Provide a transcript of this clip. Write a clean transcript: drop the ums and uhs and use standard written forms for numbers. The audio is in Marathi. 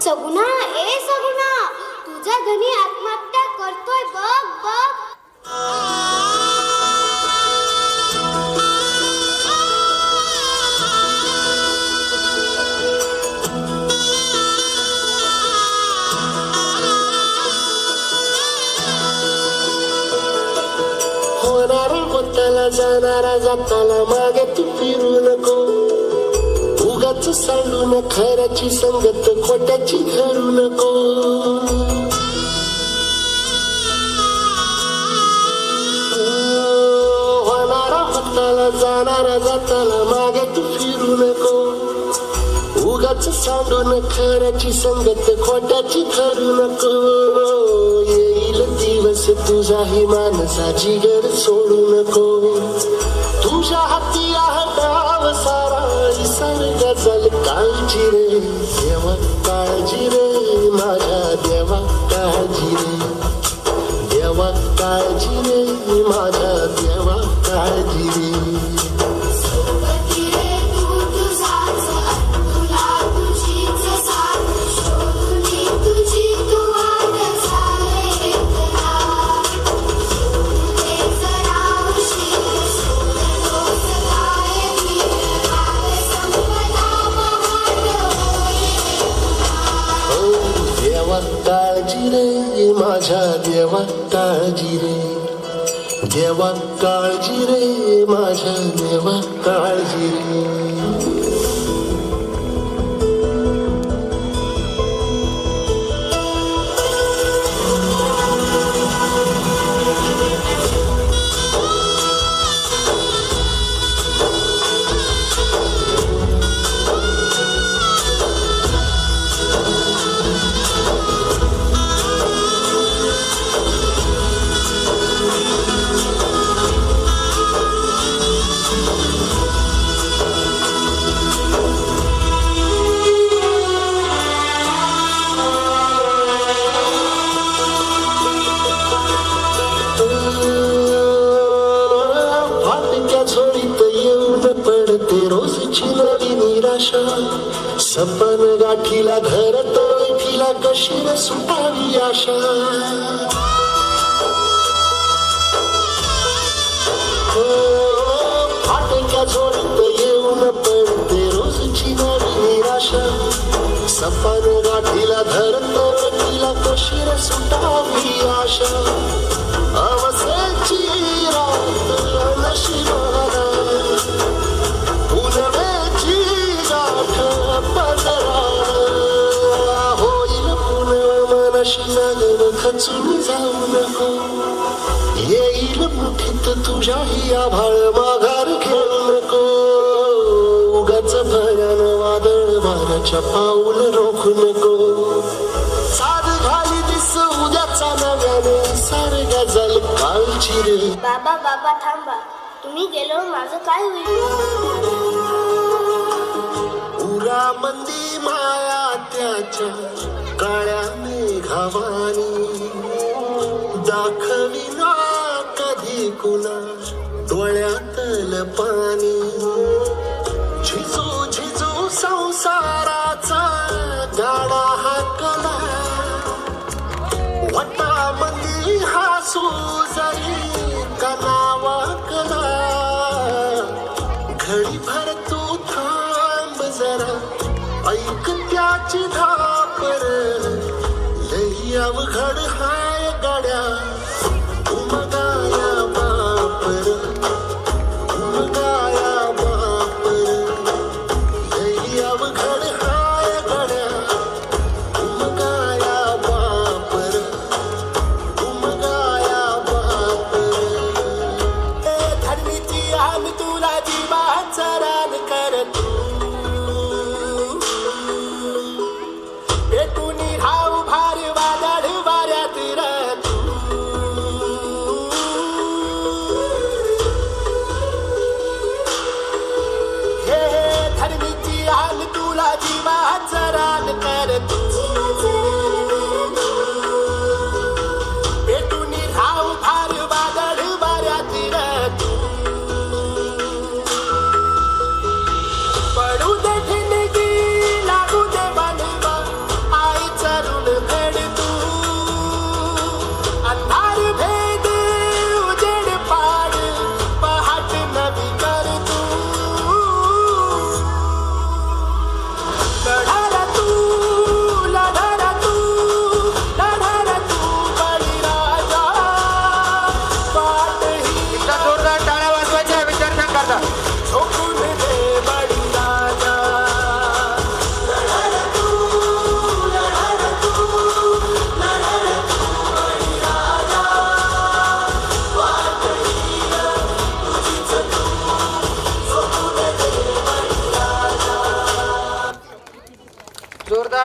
सगुणा, ए सगुणा, तुझा धनी आत्महत्या करतोय बघ बघ. होणारा होताला जाणारा जाताला मागे तू फिरू नको. उगाच सांडून खऱ्याची संगत खोट्याची धरू नको. होणारा होताला जाणारा जाताला मागे तू फिरू नको. उगाच सांडून खऱ्याची संगत खोट्याची धरू नको. येईल दिवस तुझाही माणसाची घर सोडू नको. तुझ्या हाती आहे डाव सारा निसर्ग जल काळजी रे देवा काळजी रे माझ्या देवा काळजी रे. देवा काळजी रे माझ्या देवा काळजी रे. देवा काळजी रे माझ्या देवा काळजी रे. देवा काळजी रे माझ्या देवा काळजी रे. रोजची नवी निराशा सपन गाठीला घर तळठीला कशी न सुटावी आशा. फाटक्या झोडीत येऊन पडते रोजची नवी निराशा. सपन गाठीला घर तळठीला कशी न सुटावी आशा. अवसेची रात नशिबाला खचून जाऊ नको. येईल मुठीत तुझ्याही आभाळ माघार घेऊ नको. उगाच भयान वादळ वाऱ्याच्या पाऊल रोखू नको. साध घाली दिस उद्याचा नव्याने सारख्या जल काळजी रे. बाबा बाबा थांबा, तुम्ही गेलो माझं काय होईल. उरा मंदी माया त्याच्या काळ्या मेघावानी दाखविना कधी कुणा डोळ्यातल पाणी. झिजू झिजू संसाराचा गाडा हाकला. वटामंदी हासू जरी कनावाकला. घडी भर तू थांब जरा ऐक त्याची धापर. लई अवघड हाय गाड्या